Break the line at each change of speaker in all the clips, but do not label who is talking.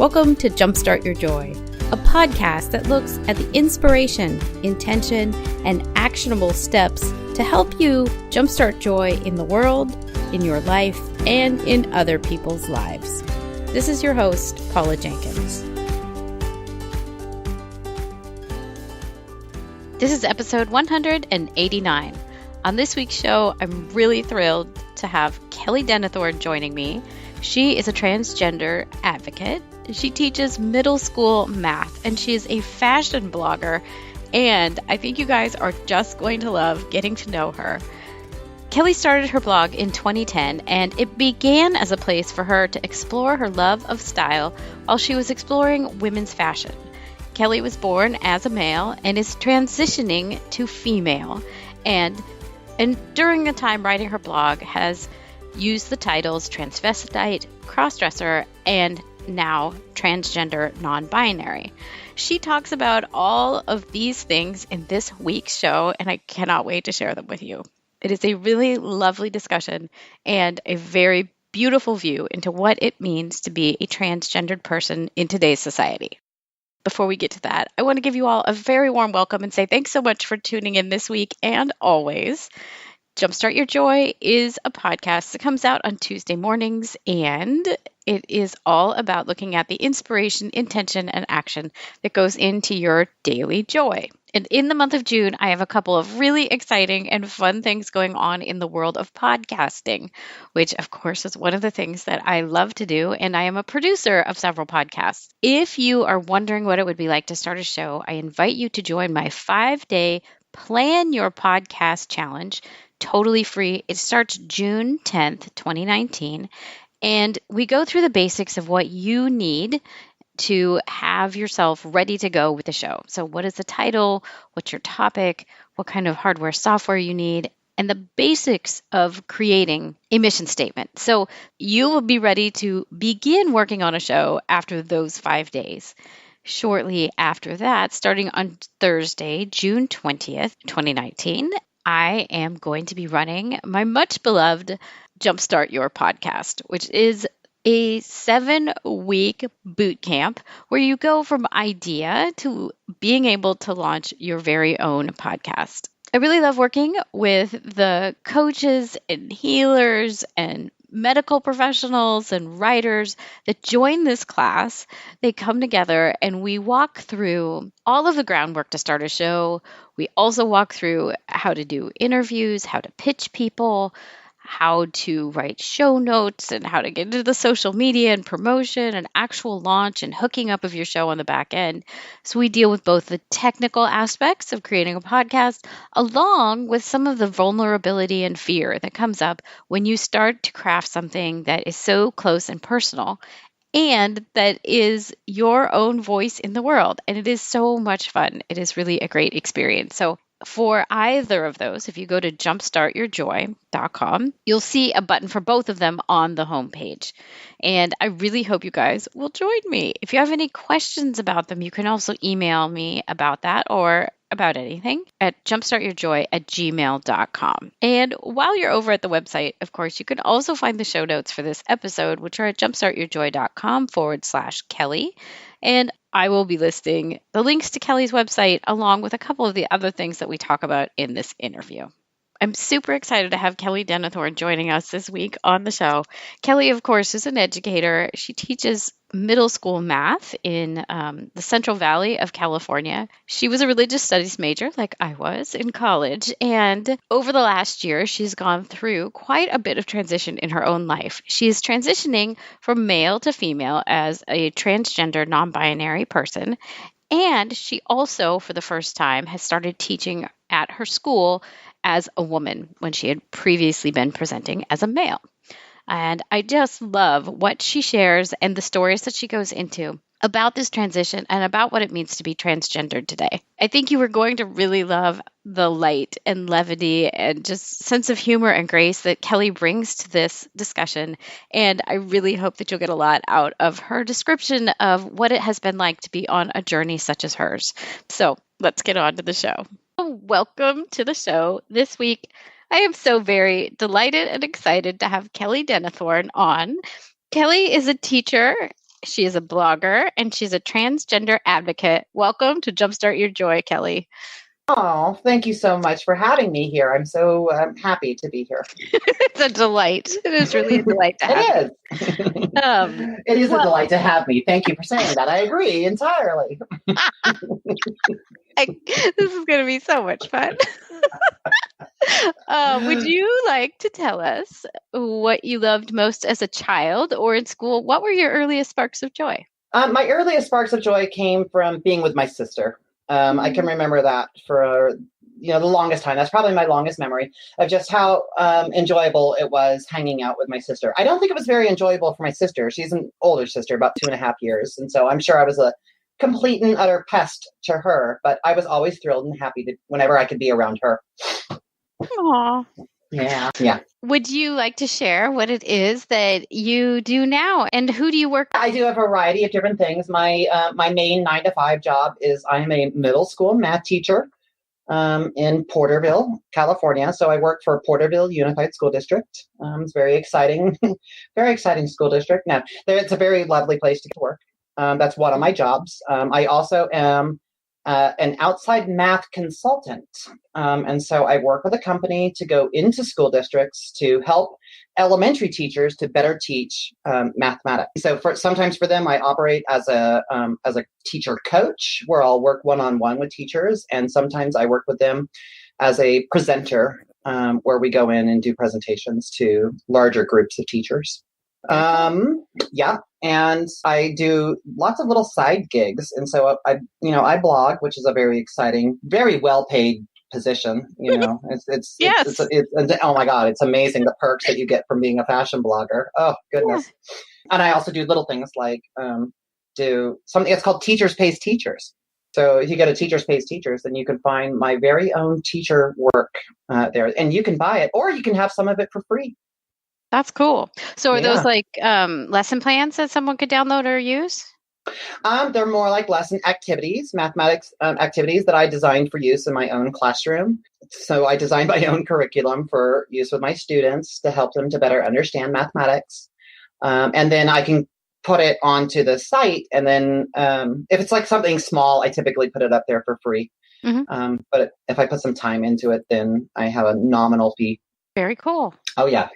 Welcome to Jumpstart Your Joy, a podcast that looks at the inspiration, intention, and actionable steps to help you jumpstart joy in the world, in your life, and in other people's lives. This is your host, Paula Jenkins. This is episode 189. On this week's show, I'm really thrilled to have Kelly Denithorne joining me. She is a transgender advocate. She teaches middle school math, and she is a fashion blogger, and I think you guys are just going to love getting to know her. Kelly started her blog in 2010, and it began as a place for her to explore her love of style while she was exploring women's fashion. Kelly was born as a male and is transitioning to female, and during the time writing her blog has used the titles transvestite, crossdresser, and now transgender non-binary. She talks about all of these things in this week's show, and I cannot wait to share them with you. It is a really lovely discussion and a very beautiful view into what it means to be a transgendered person in today's society. Before we get to that, I want to give you all a very warm welcome and say thanks so much for tuning in this week and always. Jumpstart Your Joy is a podcast that comes out on Tuesday mornings, and it is all about looking at the inspiration, intention, and action that goes into your daily joy. And in the month of June, I have a couple of really exciting and fun things going on in the world of podcasting, which of course is one of the things that I love to do. And I am a producer of several podcasts. If you are wondering what it would be like to start a show, I invite you to join my 5-day Plan Your Podcast Challenge, totally free. It starts June 10th, 2019. And we go through the basics of what you need to have yourself ready to go with the show. So what is the title? What's your topic? What kind of hardware, software you need? And the basics of creating a mission statement. So you will be ready to begin working on a show after those 5 days. Shortly after that, starting on Thursday, June 20th, 2019, I am going to be running my much beloved Jumpstart Your Podcast, which is a 7-week boot camp where you go from idea to being able to launch your very own podcast. I really love working with the coaches and healers and medical professionals and writers that join this class. They come together and we walk through all of the groundwork to start a show. We also walk through how to do interviews, how to pitch people, how to write show notes, and how to get into the social media and promotion and actual launch and hooking up of your show on the back end. So we deal with both the technical aspects of creating a podcast along with some of the vulnerability and fear that comes up when you start to craft something that is so close and personal and that is your own voice in the world. And it is so much fun. It is really a great experience. So for either of those, if you go to jumpstartyourjoy.com, you'll see a button for both of them on the homepage. And I really hope you guys will join me. If you have any questions about them, you can also email me about that or about anything at jumpstartyourjoy@gmail.com. And while you're over at the website, of course, you can also find the show notes for this episode, which are at jumpstartyourjoy.com/Kelly. And I will be listing the links to Kelly's website along with a couple of the other things that we talk about in this interview. I'm super excited to have Kelly Denithorne joining us this week on the show. Kelly, of course, is an educator. She teaches middle school math in the Central Valley of California. She was a religious studies major, like I was, in college. And over the last year, she's gone through quite a bit of transition in her own life. She is transitioning from male to female as a transgender non-binary person. And she also, for the first time, has started teaching at her school as a woman when she had previously been presenting as a male. And I just love what she shares and the stories that she goes into about this transition and about what it means to be transgendered today. I think you are going to really love the light and levity and just sense of humor and grace that Kelly brings to this discussion. And I really hope that you'll get a lot out of her description of what it has been like to be on a journey such as hers. So let's get on to the show. Welcome to the show. This week, I am so very delighted and excited to have Kelly Denithorne on. Kelly is a teacher She is a blogger and she's a transgender advocate. Welcome to Jumpstart Your Joy, Kelly.
Oh, thank you so much for having me here. I'm so happy to be here.
It's a delight. It is really a delight to have
It
you.
is. It is a delight to have me. Thank you for saying that. I agree entirely.
This is going to be so much fun. Would you like to tell us what you loved most as a child or in school? What were your earliest sparks of joy?
My earliest sparks of joy came from being with my sister. I can remember that for the longest time. That's probably my longest memory of just how enjoyable it was hanging out with my sister. I don't think it was very enjoyable for my sister. She's an older sister, about 2.5 years. And so I'm sure I was a complete and utter pest to her, but I was always thrilled and happy whenever I could be around her.
Aww.
Yeah.
Would you like to share what it is that you do now and who do you work with?
I do a variety of different things. My main 9-to-5 job is I'm a middle school math teacher in Porterville, California. So I work for Porterville Unified School District. It's very exciting, very exciting school district. Now, it's a very lovely place to work. That's one of my jobs. I also am an outside math consultant. And so I work with a company to go into school districts to help elementary teachers to better teach mathematics. So sometimes for them, I operate as a teacher coach where I'll work one-on-one with teachers. And sometimes I work with them as a presenter where we go in and do presentations to larger groups of teachers. And I do lots of little side gigs. And so I blog, which is a very exciting, very well-paid position. It's oh my God, it's amazing the perks that you get from being a fashion blogger. Oh goodness. Yeah. And I also do little things like, do something that's called Teachers Pays Teachers. So if you go to Teachers Pays Teachers, then you can find my very own teacher work there, and you can buy it or you can have some of it for free.
That's cool. So are those like lesson plans that someone could download or use?
They're more like lesson activities, mathematics activities that I designed for use in my own classroom. So I designed my own curriculum for use with my students to help them to better understand mathematics. And then I can put it onto the site. And then if it's like something small, I typically put it up there for free. Mm-hmm. But if I put some time into it, then I have a nominal fee.
Very cool.
Oh, yeah.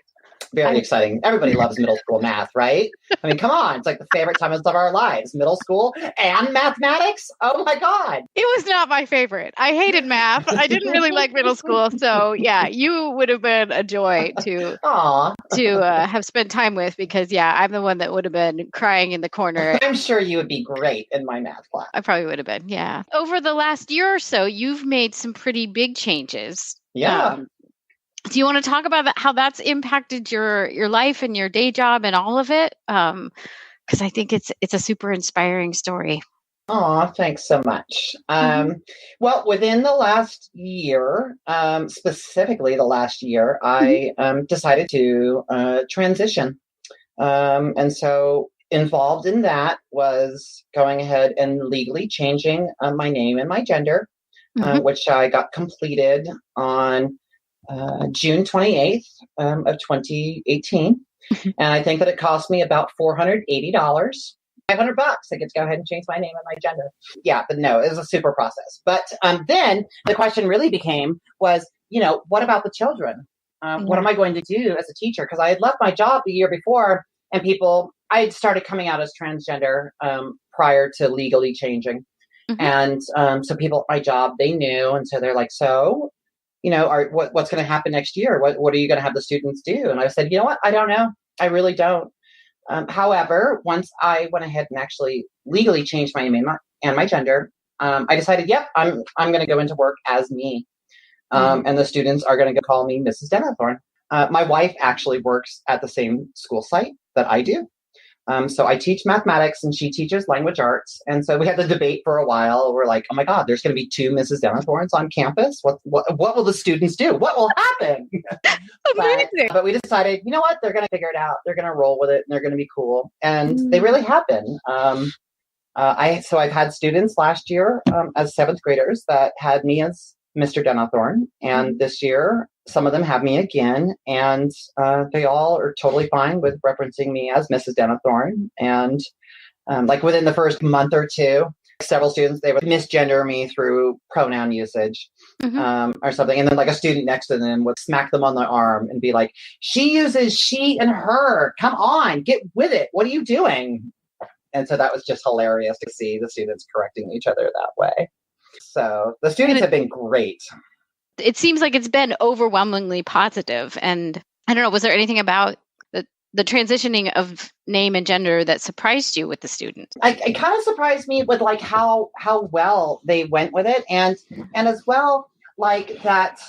Very exciting. Everybody loves middle school math, right? I mean, come on. It's like the favorite times of our lives. Middle school and mathematics. Oh, my God.
It was not my favorite. I hated math. I didn't really like middle school. So, yeah, you would have been a joy to have spent time with because, I'm the one that would have been crying in the corner.
I'm sure you would be great in my math class.
I probably would have been, yeah. Over the last year or so, you've made some pretty big changes.
Yeah.
Do you want to talk about how that's impacted your life and your day job and all of it? Because I think it's a super inspiring story.
Oh, thanks so much. Well, within the last year, specifically the last year, I decided to transition. And so involved in that was going ahead and legally changing my name and my gender, which I got completed on June 28th of 2018. And I think that it cost me about $480, $500. I get to go ahead and change my name and my gender. Yeah, but no, it was a super process. But then the question really was, what about the children? What am I going to do as a teacher? Because I had left my job the year before and I had started coming out as transgender prior to legally changing. And so people at my job, they knew. And so they're like, so what's going to happen next year? What are you going to have the students do? And I said, you know what? I don't know. I really don't. However, once I went ahead and actually legally changed my name and my gender, I decided, I'm going to go into work as me. And the students are going to call me Mrs. Denithorne. My wife actually works at the same school site that I do. So I teach mathematics and she teaches language arts. And so we had the debate for a while. We're like, oh my God, there's going to be 2 Mrs. Denithornes on campus. What will the students do? What will happen? but we decided, you know what? They're going to figure it out. They're going to roll with it and they're going to be cool. And they really have been. So I've had students last year as 7th graders that had me as Mr. Denithorne. And this year, some of them have me again, and they all are totally fine with referencing me as Mrs. Denithorne. And like within the first month or two, several students, they would misgender me through pronoun usage or something. And then like a student next to them would smack them on the arm and be like, she uses she and her. Come on, get with it. What are you doing? And so that was just hilarious to see the students correcting each other that way. So the students have been great.
It seems like it's been overwhelmingly positive. And I don't know, was there anything about the transitioning of name and gender that surprised you with the students?
It kind of surprised me with like how well they went with it, and as well like that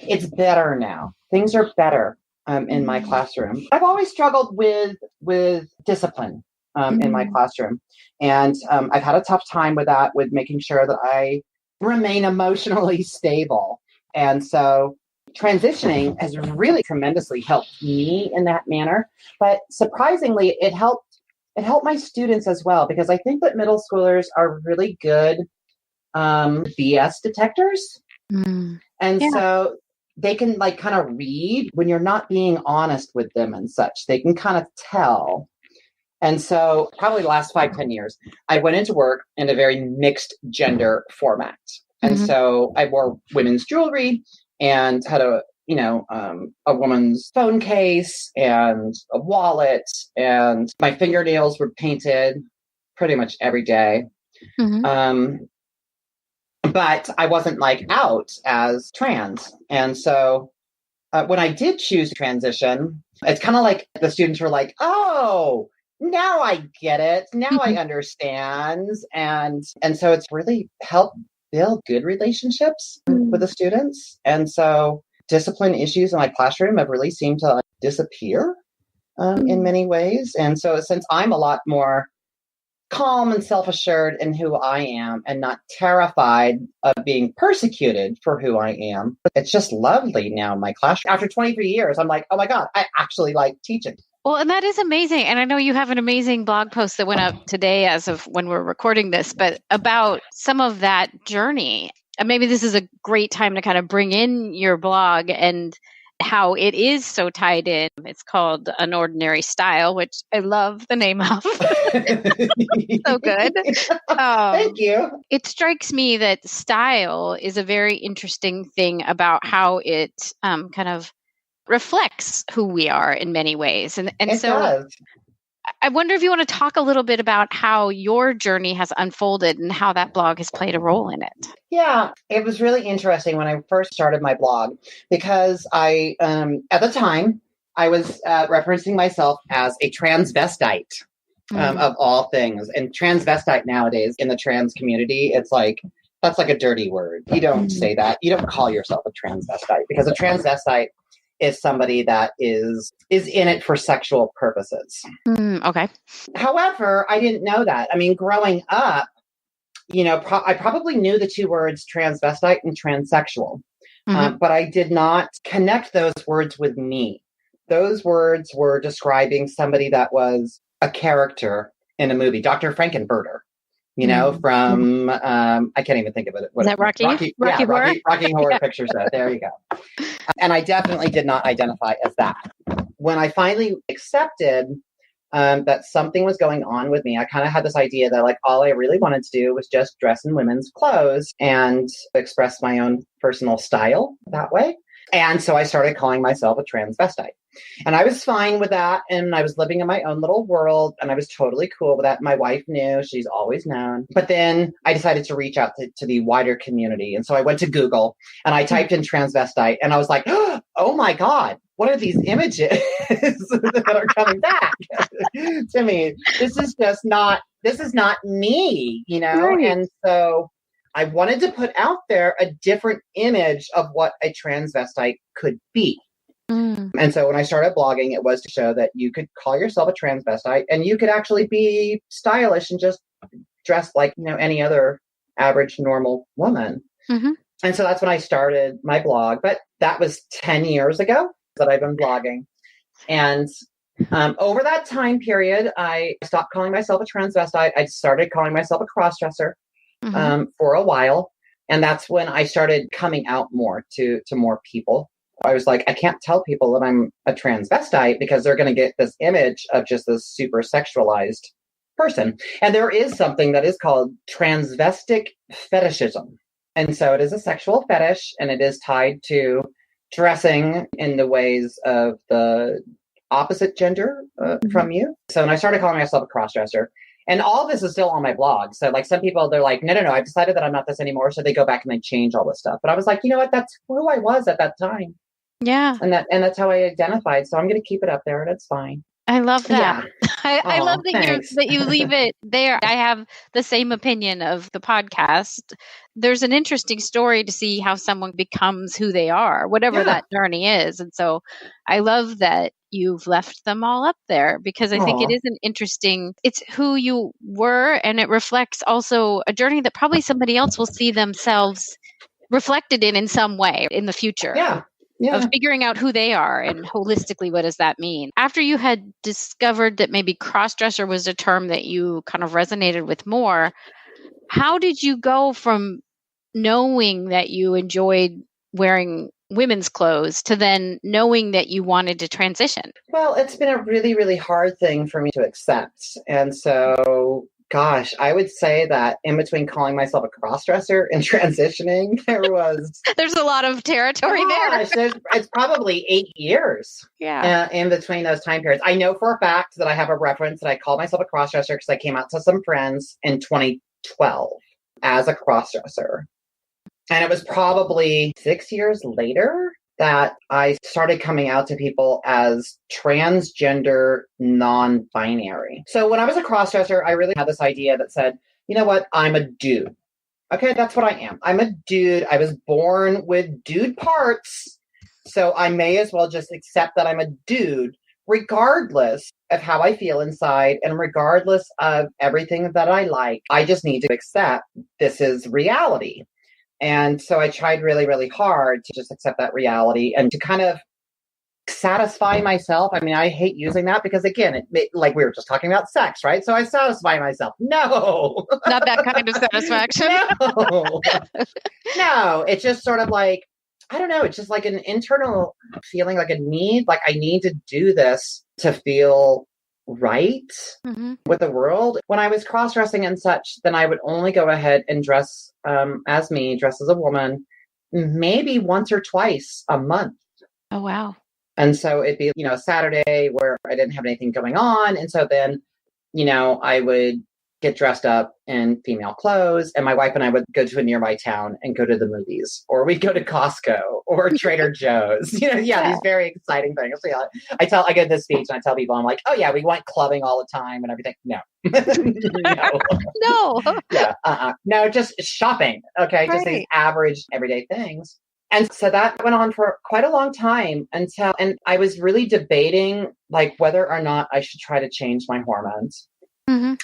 it's better now. Things are better in my classroom. I've always struggled with discipline in my classroom, and I've had a tough time with that, with making sure that I remain emotionally stable. And so transitioning has really tremendously helped me in that manner. But surprisingly, it helped my students as well, because I think that middle schoolers are really good BS detectors. And so they can like kind of read when you're not being honest with them and such. They can kind of tell. And so probably the last 5-10 years, I went into work in a very mixed gender format. And so I wore women's jewelry and had a woman's phone case and a wallet, and my fingernails were painted pretty much every day. But I wasn't like out as trans. And so when I did choose to transition, it's kind of like the students were like, oh, now I get it. Now I understand. And so it's really helped build good relationships with the students. And so discipline issues in my classroom have really seemed to disappear in many ways. And so since I'm a lot more calm and self-assured in who I am and not terrified of being persecuted for who I am, it's just lovely now in my classroom. After 23 years, I'm like, oh my God, I actually like teaching.
Well, and that is amazing. And I know you have an amazing blog post that went up today as of when we're recording this, but about some of that journey. And maybe this is a great time to kind of bring in your blog and how it is so tied in. It's called Unordinary Style, which I love the name of. So good.
Thank you.
It strikes me that style is a very interesting thing about how it kind of reflects who we are in many ways. And
it
so
does.
I wonder if you want to talk a little bit about how your journey has unfolded and how that blog has played a role in it.
Yeah, it was really interesting when I first started my blog, because I, at the time, I was referencing myself as a transvestite of all things. And transvestite nowadays in the trans community, it's like, that's like a dirty word. You don't say that. You don't call yourself a transvestite, because a transvestite is somebody that is in it for sexual purposes.
Okay.
However, I didn't know that. I mean, growing up, I probably knew the two words transvestite and transsexual, but I did not connect those words with me. Those words were describing somebody that was a character in a movie, Dr. Frankenfurter, from, I can't even think of it.
Is that Rocky?
Rocky Horror Picture Show. There you go. And I definitely did not identify as that. When I finally accepted that something was going on with me, I kind of had this idea that like all I really wanted to do was just dress in women's clothes and express my own personal style that way. And so I started calling myself a transvestite. And I was fine with that. And I was living in my own little world. And I was totally cool with that. My wife knew. She's always known. But then I decided to reach out to the wider community. And so I went to Google and I typed in transvestite. And I was like, oh my God, what are these images that are coming back to me? This is not me,
Right.
And so I wanted to put out there a different image of what a transvestite could be. And so when I started blogging, it was to show that you could call yourself a transvestite and you could actually be stylish and just dress like, any other average, normal woman. And so that's when I started my blog. But that was 10 years ago that I've been blogging. And over that time period, I stopped calling myself a transvestite. I started calling myself a crossdresser for a while. And that's when I started coming out more to more people. I was like, I can't tell people that I'm a transvestite because they're going to get this image of just this super sexualized person. And there is something that is called transvestic fetishism. And so it is a sexual fetish, and it is tied to dressing in the ways of the opposite gender from you. So when I started calling myself a crossdresser, and all this is still on my blog. So like some people, they're like, no, I've decided that I'm not this anymore. So they go back and they change all this stuff. But I was like, you know what? That's who I was at that time.
Yeah.
And that's how I identified. So I'm going to keep it up there. That's fine.
I love that.
Yeah.
I love that
Thanks.
you leave it there. I have the same opinion of the podcast. There's an interesting story to see how someone becomes who they are, whatever that journey is. And so I love that you've left them all up there, because I think it is an interesting, it's who you were, and it reflects also a journey that probably somebody else will see themselves reflected in some way in the future.
Yeah.
Of figuring out who they are and holistically, what does that mean? After you had discovered that maybe crossdresser was a term that you kind of resonated with more, how did you go from knowing that you enjoyed wearing women's clothes to then knowing that you wanted to transition?
Well, it's been a really, really hard thing for me to accept. And so, gosh, I would say that in between calling myself a crossdresser and transitioning, there's
a lot of territory there.
It's probably 8 years in between those time periods. I know for a fact that I have a reference that I called myself a crossdresser because I came out to some friends in 2012 as a crossdresser. And it was probably 6 years later that I started coming out to people as transgender non-binary. So when I was a crossdresser, I really had this idea that said, you know what, I'm a dude. Okay, that's what I am. I'm a dude. I was born with dude parts. So I may as well just accept that I'm a dude, regardless of how I feel inside and regardless of everything that I like. I just need to accept this is reality. And so I tried really, really hard to just accept that reality and to kind of satisfy myself. I mean, I hate using that because, again, like we were just talking about sex, right? So I satisfy myself. No.
Not that kind of satisfaction.
No, it's just sort of like, I don't know. It's just like an internal feeling, like a need. Like I need to do this to feel right with the world. When I was cross-dressing and such, then I would only go ahead and dress as me, dress as a woman, maybe once or twice a month.
Oh, wow.
And so it'd be, a Saturday where I didn't have anything going on. And so then, I would get dressed up in female clothes, and my wife and I would go to a nearby town and go to the movies, or we'd go to Costco or Trader Joe's, these very exciting things. So, I go to this speech and I tell people, I'm like, oh yeah, we went clubbing all the time and everything. No,
no,
no, just shopping. Okay. Right. Just these average everyday things. And so that went on for quite a long time and I was really debating like whether or not I should try to change my hormones.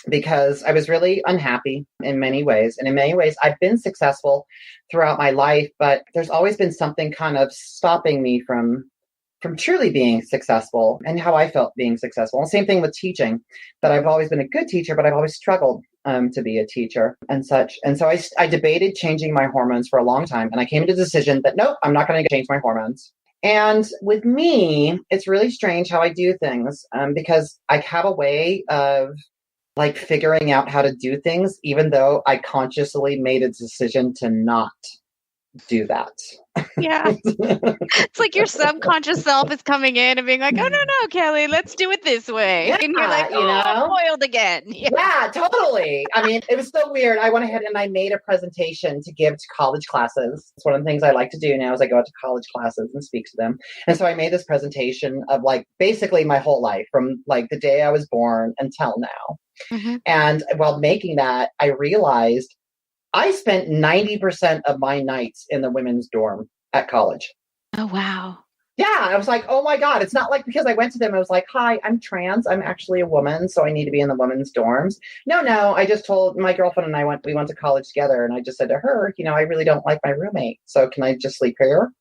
Because I was really unhappy in many ways. And in many ways, I've been successful throughout my life, but there's always been something kind of stopping me from truly being successful and how I felt being successful. And same thing with teaching, that I've always been a good teacher, but I've always struggled to be a teacher and such. And so I debated changing my hormones for a long time. And I came to the decision that, nope, I'm not going to change my hormones. And with me, it's really strange how I do things because I have a way of like figuring out how to do things, even though I consciously made a decision to not do that.
Yeah. It's like your subconscious self is coming in and being like, oh, no, Kelly, let's do it this way. Yeah, and you're like, I'm foiled again.
Yeah, totally. I mean, it was so weird. I went ahead and I made a presentation to give to college classes. It's one of the things I like to do now is I go out to college classes and speak to them. And so I made this presentation of like basically my whole life from like the day I was born until now. And while making that, I realized I spent 90% of my nights in the women's dorm at college.
Oh, wow.
Yeah. I was like, oh my God. It's not like because I went to them, I was like, hi, I'm trans. I'm actually a woman. So I need to be in the women's dorms. No. I just told my girlfriend and we went to college together. And I just said to her, I really don't like my roommate. So can I just sleep here?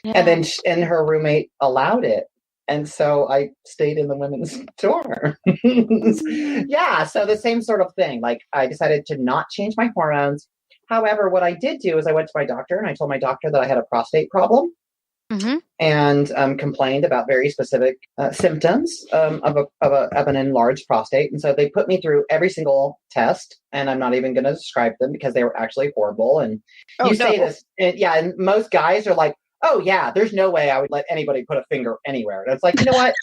Yeah. And then and her roommate allowed it. And so I stayed in the women's dorm. Yeah. So the same sort of thing. Like I decided to not change my hormones. However, what I did do is I went to my doctor and I told my doctor that I had a prostate problem.
Mm-hmm.
and complained about very specific symptoms of an enlarged prostate. And so they put me through every single test, and I'm not even going to describe them because they were actually horrible. And
Oh,
you
no.
say this, and most guys are like, oh, yeah, there's no way I would let anybody put a finger anywhere. And it's like, you know what?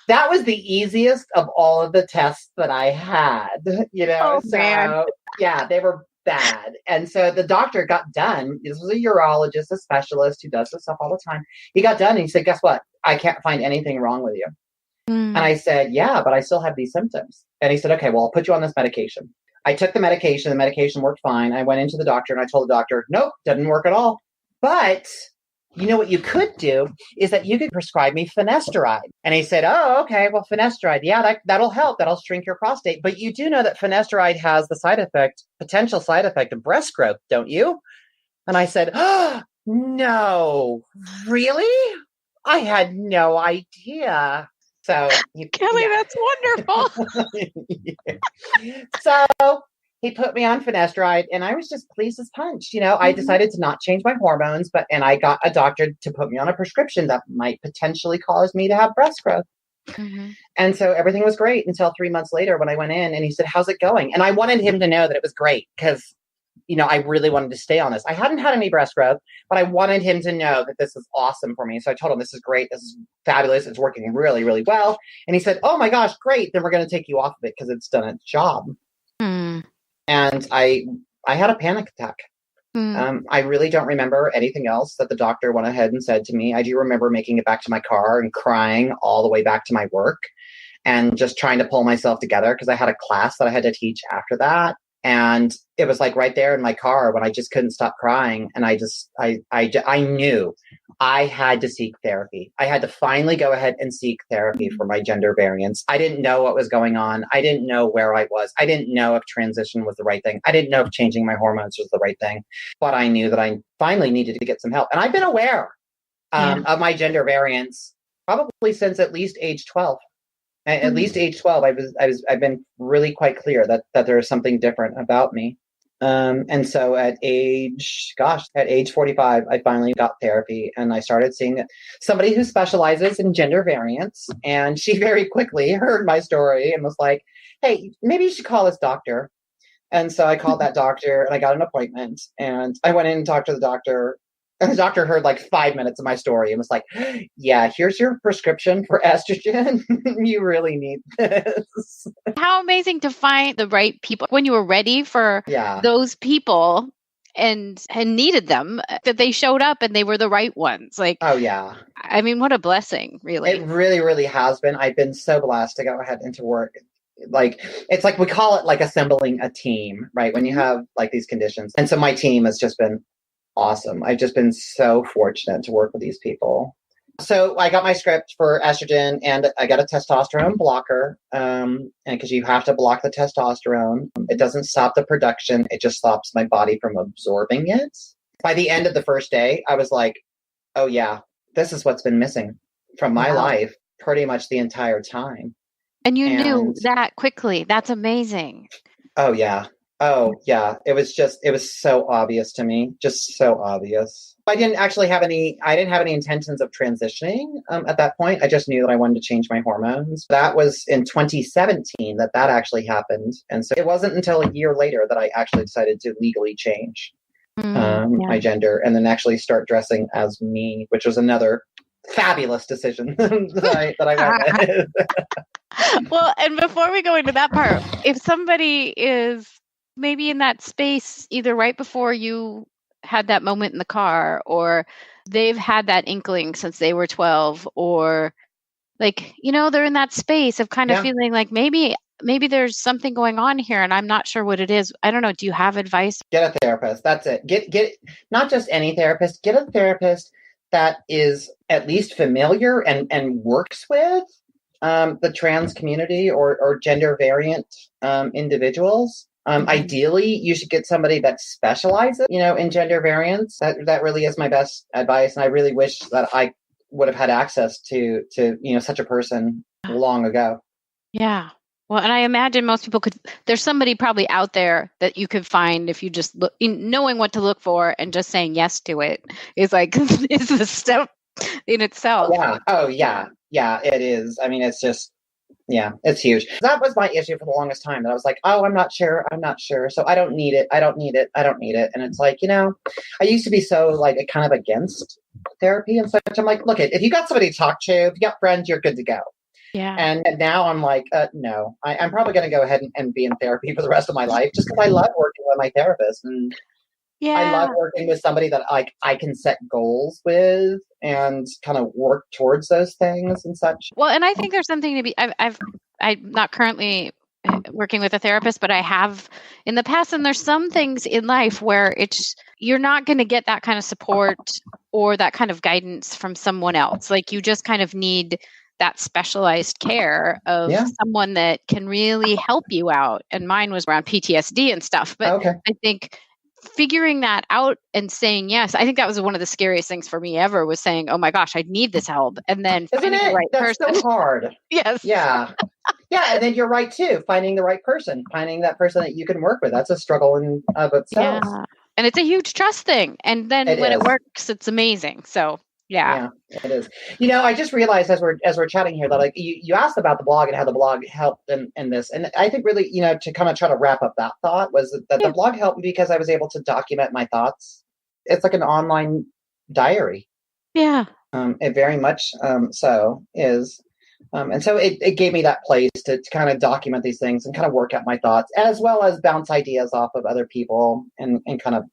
That was the easiest of all of the tests that I had,
Oh, man.
Yeah, they were bad. And so the doctor got done. This was a urologist, a specialist who does this stuff all the time. He got done and he said, guess what? I can't find anything wrong with you. And I said, yeah, but I still have these symptoms. And he said, okay, well, I'll put you on this medication. I took the medication. The medication worked fine. I went into the doctor and I told the doctor, nope, doesn't work at all. But you know what you could do is that you could prescribe me finasteride. And he said, oh, okay, well, finasteride, yeah, that'll help. That'll shrink your prostate. But you do know that finasteride has the potential side effect of breast growth, don't you? And I said, oh, no, really? I had no idea. So,
Kelly, that's wonderful.
Yeah. So he put me on finasteride and I was just pleased as punch. I decided to not change my hormones, and I got a doctor to put me on a prescription that might potentially cause me to have breast growth. Mm-hmm. And so everything was great until 3 months later when I went in and he said, how's it going? And I wanted him to know that it was great because, I really wanted to stay on this. I hadn't had any breast growth, but I wanted him to know that this is awesome for me. So I told him, this is great. This is fabulous. It's working really, really well. And he said, oh my gosh, great. Then we're going to take you off of it because it's done its job. And I had a panic attack. I really don't remember anything else that the doctor went ahead and said to me. I do remember making it back to my car and crying all the way back to my work and just trying to pull myself together because I had a class that I had to teach after that. And it was like right there in my car when I just couldn't stop crying. And I knew I had to seek therapy. I had to finally go ahead and seek therapy for my gender variance. I didn't know what was going on. I didn't know where I was. I didn't know if transition was the right thing. I didn't know if changing my hormones was the right thing. But I knew that I finally needed to get some help. And I've been aware of my gender variance probably since at least age 12. At least age 12, I've been really quite clear that there is something different about me. And so at age 45, I finally got therapy and I started seeing somebody who specializes in gender variance. And she very quickly heard my story and was like, hey, maybe you should call this doctor. And so I called that doctor and I got an appointment and I went in and talked to the doctor. And the doctor heard like 5 minutes of my story and was like, yeah, here's your prescription for estrogen. You really need this.
How amazing to find the right people when you were ready for those people and needed them, that they showed up and they were the right ones. Like,
oh, yeah.
I mean, what a blessing, really.
It really, really has been. I've been so blessed to go ahead into work. Like, it's like we call it like assembling a team, right? When you have like these conditions. And so my team has just been awesome. I've just been so fortunate to work with these people. So I got my script for estrogen and I got a testosterone blocker. And because you have to block the testosterone, it doesn't stop the production. It just stops my body from absorbing it. By the end of the first day, I was like, oh yeah, this is what's been missing from my life pretty much the entire time.
And you knew that quickly. That's amazing.
Oh yeah. Oh, yeah. It was so obvious to me. Just so obvious. I didn't have any intentions of transitioning at that point. I just knew that I wanted to change my hormones. That was in 2017 that actually happened. And so it wasn't until a year later that I actually decided to legally change my gender and then actually start dressing as me, which was another fabulous decision that I went with.
Well, and before we go into that part, if somebody is maybe in that space, either right before you had that moment in the car, or they've had that inkling since they were 12, or like, they're in that space of kind of feeling like maybe there's something going on here and I'm not sure what it is. I don't know. Do you have advice? Get
a therapist. That's it. Get not just any therapist, get a therapist that is at least familiar and works with the trans community or gender variant individuals. Ideally, you should get somebody that specializes, in gender variance. That really is my best advice. And I really wish that I would have had access to such a person long ago.
Yeah. Well, and I imagine most people there's somebody probably out there that you could find if you just look, knowing what to look for and just saying yes to it is like, is the step in itself.
Yeah. Oh, yeah. Yeah, it is. I mean, it's just, yeah, it's huge. That was my issue for the longest time. That I was like, oh, I'm not sure. I'm not sure. So I don't need it. I don't need it. I don't need it. And it's like, I used to be so like kind of against therapy and such. I'm like, look, if you got somebody to talk to, if you got friends, you're good to go.
Yeah.
And now I'm like, no, I'm probably going to go ahead and be in therapy for the rest of my life just because I love working with my therapist. And I love working with somebody that I can set goals with and kind of work towards those things and such.
Well, and I think there's something to be, I'm not currently working with a therapist, but I have in the past, and there's some things in life where you're not going to get that kind of support or that kind of guidance from someone else. Like you just kind of need that specialized care of someone that can really help you out. And mine was around PTSD and stuff. But I think figuring that out and saying yes, I think that was one of the scariest things for me ever, was saying, oh my gosh, I need this help. And then finding the right person.
That's so hard.
Yes.
Yeah. Yeah. And then you're right too. Finding the right person, finding that person that you can work with. That's a struggle in of itself.
Yeah. And it's a huge trust thing. And then when it works, it's amazing. So yeah,
it is. I just realized as we're chatting here that like you asked about the blog and how the blog helped in this, and I think really to kind of try to wrap up that thought was that the blog helped me because I was able to document my thoughts. It's like an online diary.
Yeah.
It very much so is, and so it gave me that place to kind of document these things and kind of work out my thoughts as well as bounce ideas off of other people and kind of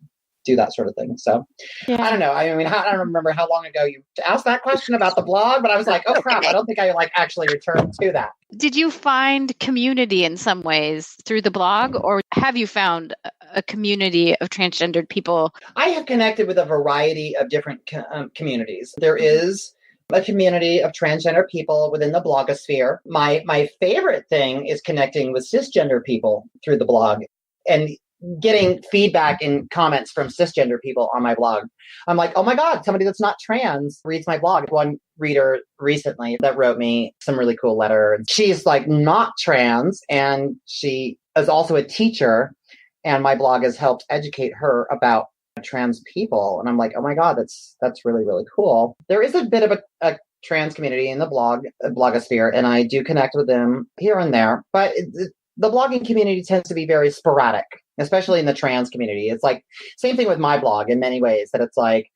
do that sort of thing. So I don't know. I mean, I don't remember how long ago you asked that question about the blog, but I was like, oh crap, I don't think I actually returned to that.
Did you find community in some ways through the blog, or have you found a community of transgendered people?
I have connected with a variety of different communities. There is a community of transgender people within the blogosphere. My favorite thing is connecting with cisgender people through the blog and getting feedback and comments from cisgender people on my blog. I'm like, oh my God, somebody that's not trans reads my blog. One reader recently that wrote me some really cool letter. She's like not trans and she is also a teacher, and my blog has helped educate her about trans people. And I'm like, oh my God, that's really, really cool. There is a bit of a trans community in the blogosphere, and I do connect with them here and there, but the blogging community tends to be very sporadic, especially in the trans community. It's like same thing with my blog in many ways, that it's like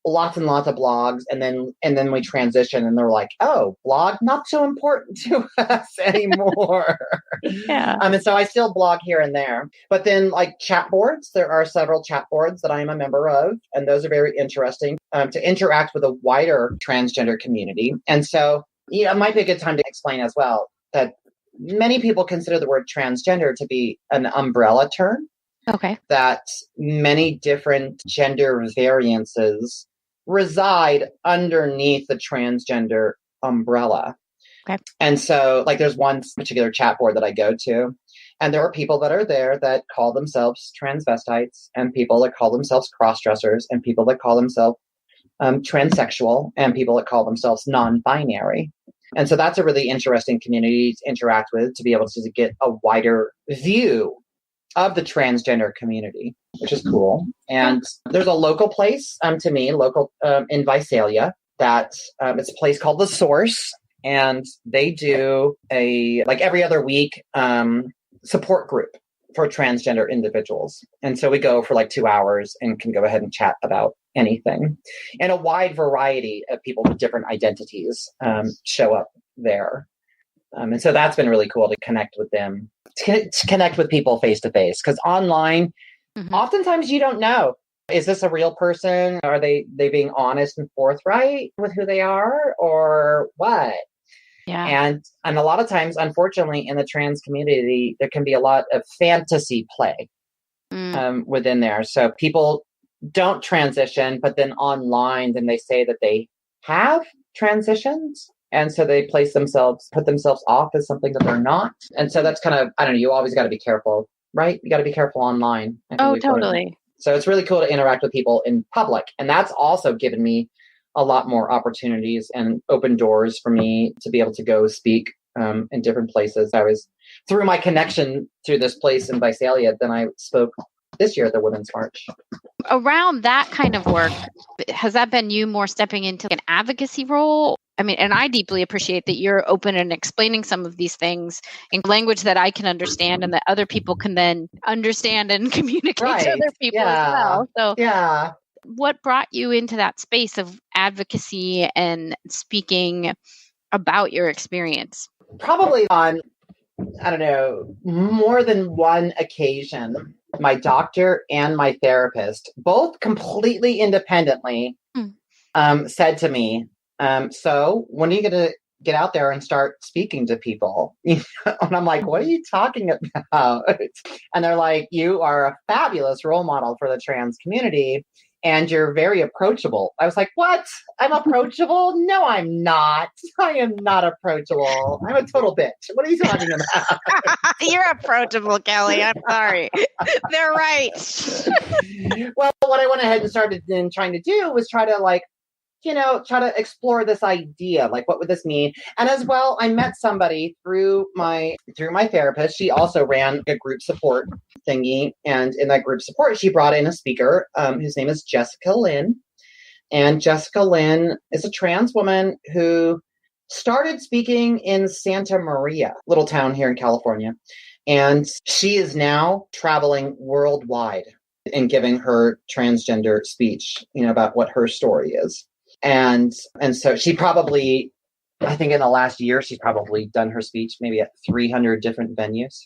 lots and lots of blogs, and then we transition and they're like, oh, blog not so important to us anymore.
Yeah.
And so I still blog here and there. But then like chat boards, there are several chat boards that I am a member of, and those are very interesting to interact with a wider transgender community. And so it might be a good time to explain as well that many people consider the word transgender to be an umbrella term.
Okay.
That many different gender variances reside underneath the transgender umbrella.
Okay.
And so like there's one particular chat board that I go to, and there are people that are there that call themselves transvestites, and people that call themselves crossdressers, and people that call themselves transsexual, and people that call themselves non-binary. And so that's a really interesting community to interact with, to be able to get a wider view of the transgender community, which is cool. And there's a local place to me, in Visalia, that it's a place called The Source. And they do like every other week support group for transgender individuals. And so we go for like 2 hours and can go ahead and chat about anything. And a wide variety of people with different identities show up there. And so that's been really cool to connect with them, to connect with people face to face. Because online, oftentimes you don't know, is this a real person? Are they being honest and forthright with who they are, or what?
Yeah.
And a lot of times, unfortunately, in the trans community, there can be a lot of fantasy play within there. So people don't transition, but then online, then they say that they have transitioned. And so they put themselves off as something that they're not. And so that's kind of, I don't know, you always got to be careful, right? You got to be careful online.
Oh, totally.
So it's really cool to interact with people in public. And that's also given me a lot more opportunities and open doors for me to be able to go speak in different places. I was through my connection through this place in Visalia. Then I spoke this year at the Women's March.
Around that kind of work, has that been you more stepping into an advocacy role? I mean, and I deeply appreciate that you're open and explaining some of these things in language that I can understand and that other people can then understand and communicate to other people as well. So
yeah.
What brought you into that space of advocacy and speaking about your experience?
Probably on, I don't know, more than one occasion, my doctor and my therapist, both completely independently, said to me, so when are you going to get out there and start speaking to people? And I'm like, what are you talking about? And they're like, you are a fabulous role model for the trans community. And you're very approachable. I was like, what? I'm approachable? No, I'm not. I am not approachable. I'm a total bitch. What are you talking about?
You're approachable, Kelly. I'm sorry. They're right.
Well, what I went ahead and started then trying to do was try to try to explore this idea, like what would this mean? And as well, I met somebody through my therapist. She also ran a group support thingy, and in that group support, she brought in a speaker whose name is Jessica Lynn. And Jessica Lynn is a trans woman who started speaking in Santa Maria, little town here in California, and she is now traveling worldwide and giving her transgender speech, about what her story is. And so she probably, I think in the last year, she's probably done her speech maybe at 300 different venues.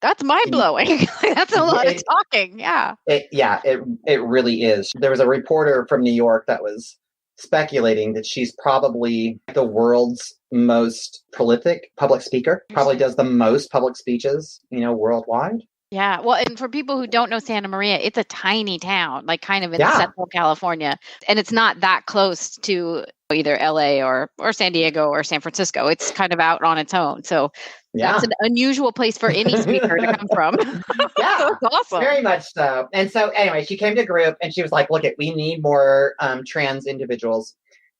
That's mind-blowing. That's a lot of talking. Yeah.
It really is. There was a reporter from New York that was speculating that she's probably the world's most prolific public speaker, probably does the most public speeches, worldwide.
Yeah. Well, and for people who don't know Santa Maria, it's a tiny town, like kind of in central California. And it's not that close to either LA or San Diego or San Francisco. It's kind of out on its own. So that's an unusual place for any speaker to come from.
Yeah.
That's awesome.
Very much so. And so anyway, she came to group and she was like, look, we need more trans individuals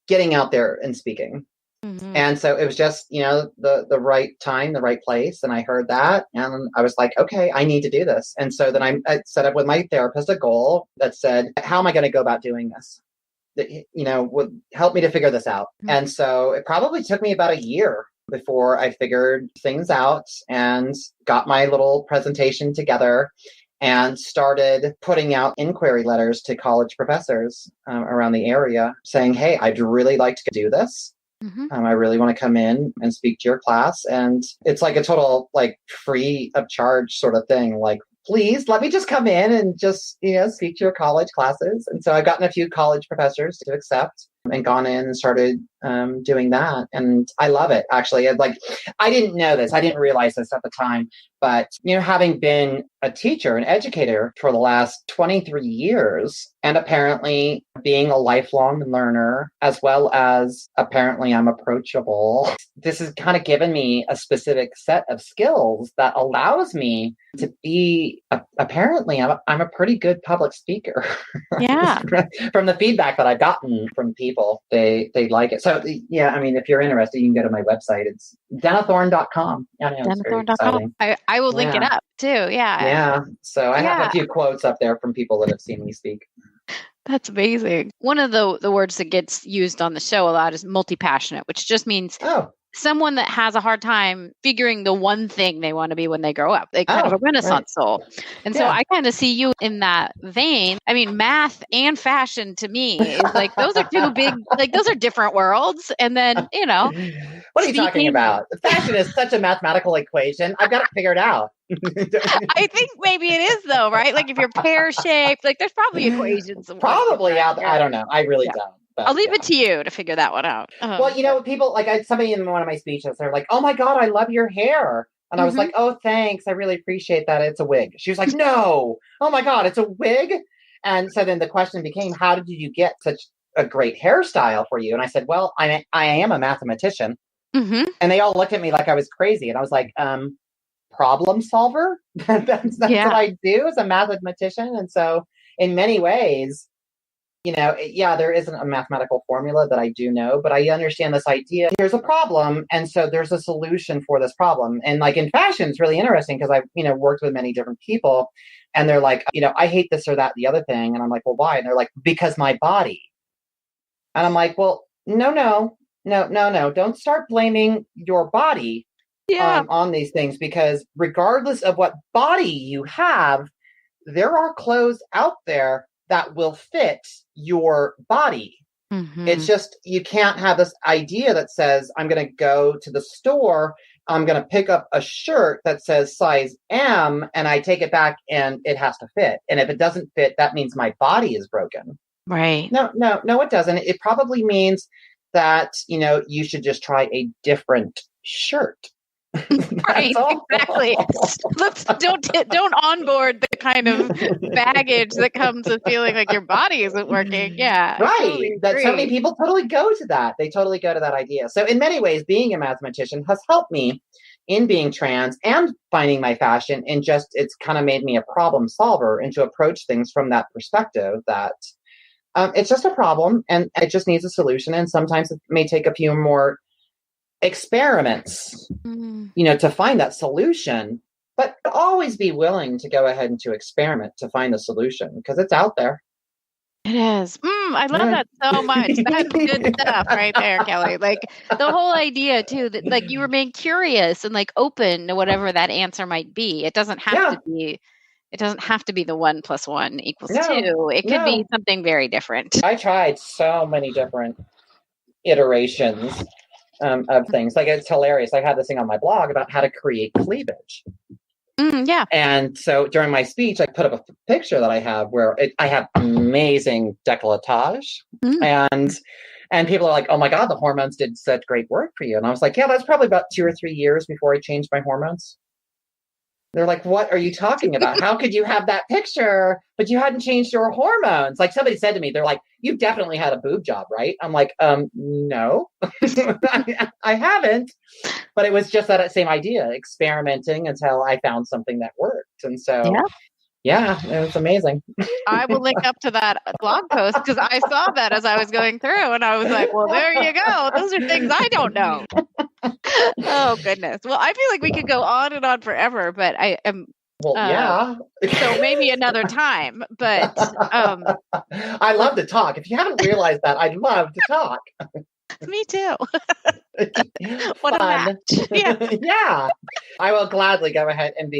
getting out there and speaking. Mm-hmm. And so it was just, the right time, the right place. And I heard that and I was like, okay, I need to do this. And so then I set up with my therapist a goal that said, how am I going to go about doing this? That, would help me to figure this out. Mm-hmm. And so it probably took me about a year before I figured things out and got my little presentation together and started putting out inquiry letters to college professors around the area saying, hey, I'd really like to do this. Mm-hmm. I really want to come in and speak to your class. And it's like a total free of charge sort of thing. Like, please let me just come in and just, speak to your college classes. And so I've gotten a few college professors to accept and gone in and started doing that. And I love it, actually. I didn't know this. I didn't realize this at the time. But, having been a teacher, an educator for the last 23 years, and apparently being a lifelong learner, as well as apparently I'm approachable, this has kind of given me a specific set of skills that allows me to be, apparently, I'm a pretty good public speaker.
Yeah.
From the feedback that I've gotten from people, they like it. So, yeah, I mean, if you're interested, you can go to my website. It's denithorne.com.
Denithorne.com. I will link it up too. Yeah.
Yeah. So I have a few quotes up there from people that have seen me speak.
That's amazing. One of the words that gets used on the show a lot is multi-passionate, which just means someone that has a hard time figuring the one thing they want to be when they grow up. They kind of a Renaissance soul. And so I kind of see you in that vein. I mean, math and fashion to me is those are two big, those are different worlds. And then,
what are you talking about? Fashion is such a mathematical equation. I've got it figured out.
I think maybe it is though, right? If you're pear shaped, there's probably equations.
Probably out there. I don't know. I really don't. But,
I'll leave it to you to figure that one out.
Well, people somebody in one of my speeches, they're like, "Oh my God, I love your hair," and I was like, "Oh, thanks, I really appreciate that. It's a wig." She was like, "No, oh my God, it's a wig," and so then the question became, "How did you get such a great hairstyle for you?" And I said, "Well, I am a mathematician," and they all looked at me like I was crazy, and I was like, "Problem solver? That's what I do as a mathematician," and so in many ways, yeah, there isn't a mathematical formula that I do know, but I understand this idea. Here's a problem, and so there's a solution for this problem. And like in fashion, it's really interesting because I've, worked with many different people, and they're like, I hate this or that, the other thing. And I'm like, well, why? And they're like, because my body. And I'm like, well, no. Don't start blaming your body on these things, because regardless of what body you have, there are clothes out there that will fit your body. Mm-hmm. It's just, you can't have this idea that says, I'm going to go to the store, I'm going to pick up a shirt that says size M, and I take it back and it has to fit. And if it doesn't fit, that means my body is broken.
Right.
No, it doesn't. It probably means that, you should just try a different shirt.
Right, exactly. Don't onboard the kind of baggage that comes with feeling like your body isn't working. Yeah,
right. Totally that so many people totally go to that. They totally go to that idea. So in many ways, being a mathematician has helped me in being trans and finding my fashion. And just it's kind of made me a problem solver and to approach things from that perspective. That it's just a problem and it just needs a solution. And sometimes it may take a few more experiments, to find that solution, but always be willing to go ahead and to experiment to find the solution, because it's out there.
It is. I love that so much. That's good stuff right there, Kelly. Like the whole idea too, that like you remain curious and like open to whatever that answer might be. It doesn't have to be. It doesn't have to be the 1 + 1 = 2. It could be something very different.
I tried so many different iterations of things. Like, it's hilarious. I had this thing on my blog about how to create cleavage.
Yeah.
And so during my speech, I put up a picture that I have where I have amazing décolletage. And people are like, oh my God, the hormones did such great work for you. And I was like, yeah, that's probably about 2 or 3 years before I changed my hormones. They're like, what are you talking about? How could you have that picture, but you hadn't changed your hormones? Like somebody said to me, they're like, you've definitely had a boob job, right? I'm like, no, I haven't. But it was just that same idea, experimenting until I found something that worked. And so, yeah, it was amazing.
I will link up to that blog post because I saw that as I was going through and I was like, well, there you go. Those are things I don't know. Oh, goodness. Well, I feel like we could go on and on forever, but I am.
Well, yeah.
So maybe another time, but.
I love to talk. If you haven't realized that, I'd love to talk.
Me too. What a match.
Yeah. I will gladly go ahead and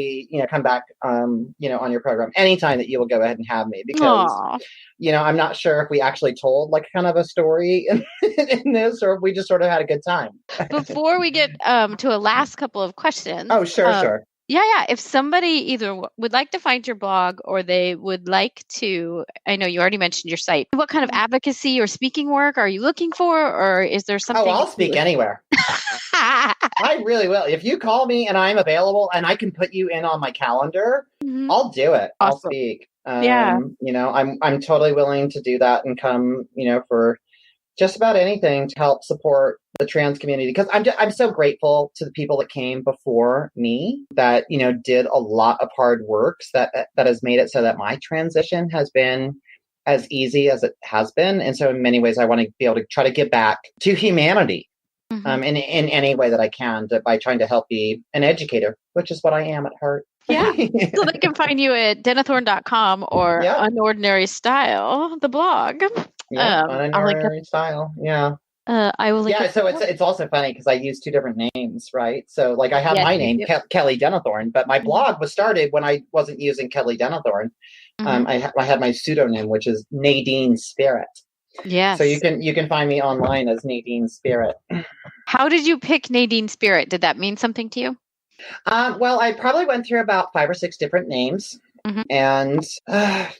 come back, on your program anytime that you will go ahead and have me, because, I'm not sure if we actually told like kind of a story in this, or if we just sort of had a good time.
Before we get to a last couple of questions.
Oh, sure.
Yeah. If somebody either would like to find your blog or they would like to, I know you already mentioned your site. What kind of advocacy or speaking work are you looking for? Or is there something?
Oh, I'll speak anywhere. I really will. If you call me and I'm available and I can put you in on my calendar, I'll do it. Awesome. I'll speak. I'm totally willing to do that and come, for just about anything to help support the trans community, because I'm so grateful to the people that came before me that did a lot of hard work that has made it so that my transition has been as easy as it has been. And so in many ways I want to be able to try to give back to humanity in any way that I can, by trying to help be an educator, which is what I am at heart.
Yeah. So they can find you at denithorne.com or Unordinary Style, the blog.
Yeah, Unordinary Style. Yeah.
I will link
so it's also funny because I use 2 different names, right? So like I have my name, Kelly Denithorne, but my blog was started when I wasn't using Kelly Denithorne. I had my pseudonym, which is Nadine Spirit.
Yes.
So you can find me online as Nadine Spirit.
How did you pick Nadine Spirit? Did that mean something to you?
Well, I probably went through about 5 or 6 different names. And I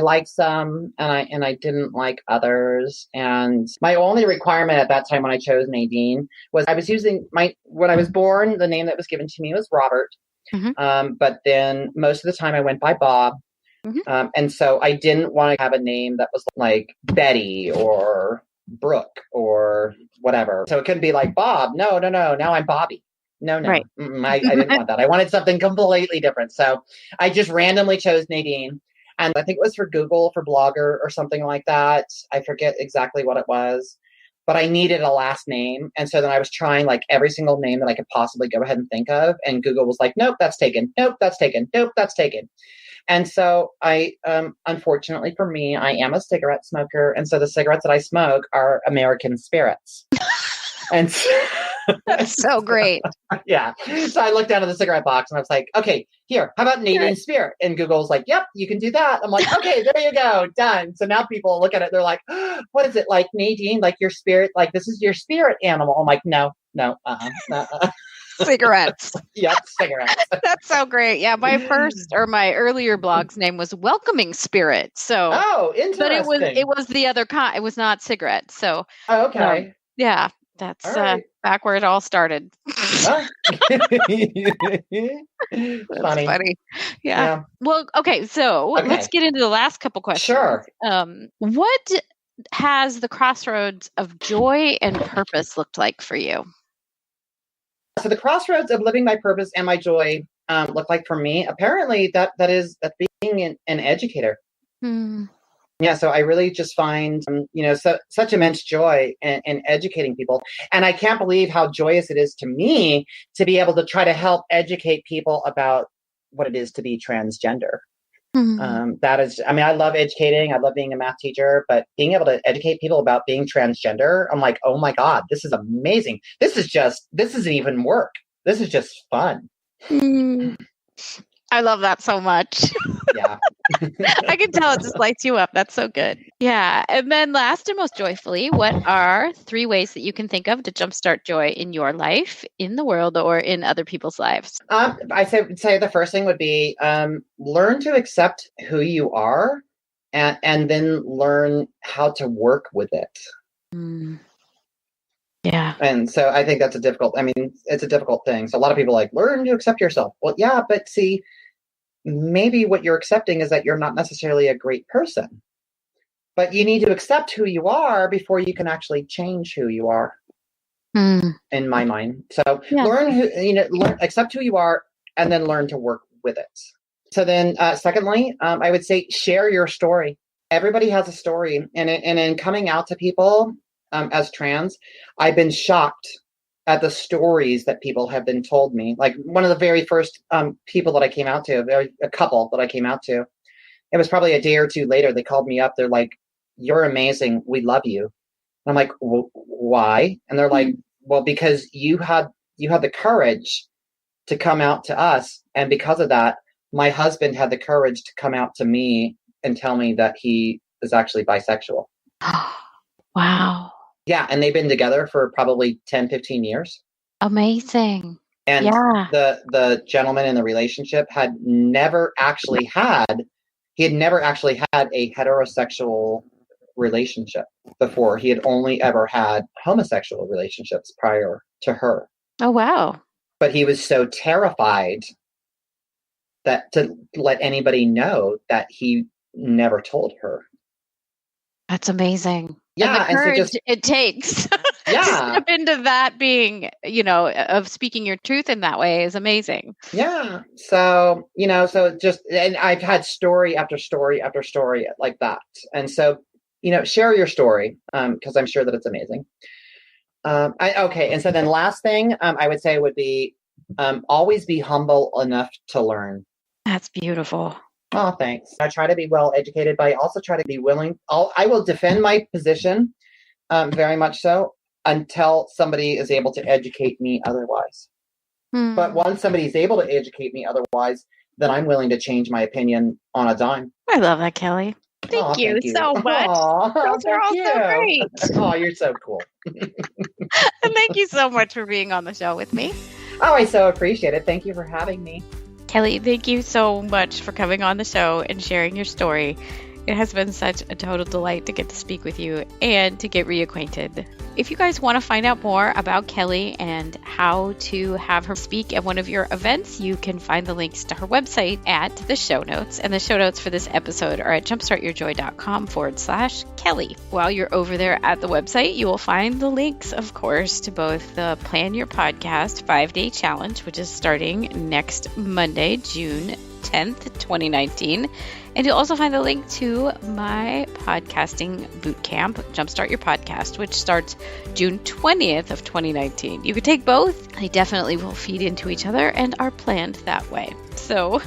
liked some and I didn't like others. And my only requirement at that time when I chose Nadine was I was using when I was born, the name that was given to me was Robert. But then most of the time I went by Bob. And so I didn't want to have a name that was like Betty or Brooke or whatever. So it couldn't be like Bob. No. Now I'm Bobby. No.
Right.
I didn't want that. I wanted something completely different. So I just randomly chose Nadine. And I think it was for Google, for Blogger or something like that. I forget exactly what it was, but I needed a last name. And so then I was trying like every single name that I could possibly go ahead and think of. And Google was like, nope, that's taken. Nope, that's taken. Nope, that's taken. And so I, unfortunately for me, I am a cigarette smoker. And so the cigarettes that I smoke are American Spirits. And so,
That's so great.
Yeah. So I looked down at the cigarette box and I was like, okay, here, how about Nadine Spirit? And Google's like, yep, you can do that. I'm like, okay, there you go. Done. So now people look at it. They're like, what is it? Like Nadine, like your spirit, like this is your spirit animal. I'm like, no.
Cigarettes.
Yep, cigarettes.
That's so great. Yeah, my earlier blog's name was Welcoming Spirit. So,
interesting.
But it was the other kind. It was not cigarettes. So,
okay.
Yeah, that's
right.
Back where it all started.
That's
funny. Yeah. Well, okay. So let's get into the last couple questions.
Sure.
What has the crossroads of joy and purpose looked like for you?
So the crossroads of living my purpose and my joy look like for me, apparently that's being an educator. Yeah, so I really just find, such immense joy in educating people. And I can't believe how joyous it is to me to be able to try to help educate people about what it is to be transgender. I love educating. I love being a math teacher, but being able to educate people about being transgender, I'm like, oh my God, this is amazing. This isn't even work. This is just fun.
I love that so much.
Yeah.
I can tell it just lights you up. That's so good. Yeah. And then last and most joyfully, what are 3 ways that you can think of to jumpstart joy in your life, in the world, or in other people's lives?
I say the first thing would be learn to accept who you are and then learn how to work with it.
Yeah.
And so I think it's a difficult thing. So a lot of people learn to accept yourself. Well, yeah, but see, maybe what you're accepting is that you're not necessarily a great person, but you need to accept who you are before you can actually change who you are. In my mind. So accept who you are and then learn to work with it. So then secondly, I would say share your story. Everybody has a story. And in coming out to people as trans, I've been shocked at the stories that people have been told me. Like one of the very first people that I came out to, a couple that I came out to, it was probably a day or two later, they called me up. They're like, you're amazing. We love you. And I'm like, why? And they're like, well, because you had the courage to come out to us. And because of that, my husband had the courage to come out to me and tell me that he is actually bisexual.
Wow.
Yeah. And they've been together for probably 10, 15 years.
Amazing.
And the gentleman in the relationship had never actually had a heterosexual relationship before. He had only ever had homosexual relationships prior to her.
Oh, wow.
But he was so terrified that to let anybody know that he never told her.
That's amazing.
Yeah.
And the courage it takes to step into that being, of speaking your truth in that way is amazing.
Yeah. So, and I've had story after story after story like that. And so, share your story because I'm sure that it's amazing. And so then last thing I would say would be always be humble enough to learn.
That's beautiful.
Oh, thanks. I try to be well educated, but I also try to be willing. I will defend my position very much so until somebody is able to educate me otherwise. But once somebody is able to educate me otherwise, then I'm willing to change my opinion on a dime.
I love that, Kelly. Thank you so much. Those are all so great.
Oh, you're so cool.
And thank you so much for being on the show with me.
Oh, I so appreciate it. Thank you for having me.
Kelly, thank you so much for coming on the show and sharing your story. It has been such a total delight to get to speak with you and to get reacquainted. If you guys want to find out more about Kelly and how to have her speak at one of your events, you can find the links to her website at the show notes. And the show notes for this episode are at jumpstartyourjoy.com/Kelly. While you're over there at the website, you will find the links, of course, to both the Plan Your Podcast 5-Day Challenge, which is starting next Monday, June 10th, 2019. And you'll also find the link to my podcasting bootcamp, Jumpstart Your Podcast, which starts June 20th of 2019. You could take both. They definitely will feed into each other and are planned that way. So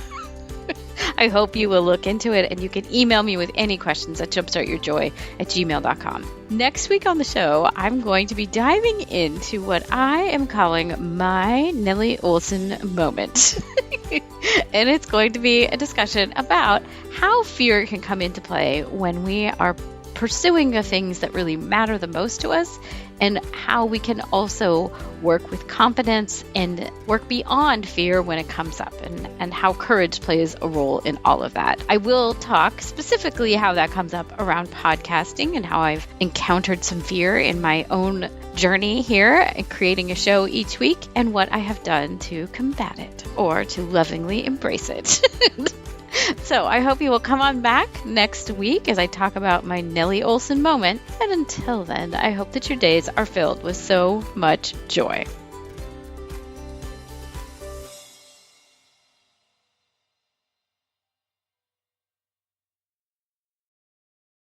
I hope you will look into it, and you can email me with any questions at jumpstartyourjoy@gmail.com. Next week on the show, I'm going to be diving into what I am calling my Nellie Oleson moment. And it's going to be a discussion about how fear can come into play when we are pursuing the things that really matter the most to us, and how we can also work with confidence and work beyond fear when it comes up, and how courage plays a role in all of that. I will talk specifically how that comes up around podcasting and how I've encountered some fear in my own journey here and creating a show each week, and what I have done to combat it or to lovingly embrace it. So I hope you will come on back next week as I talk about my Nellie Oleson moment. And until then, I hope that your days are filled with so much joy.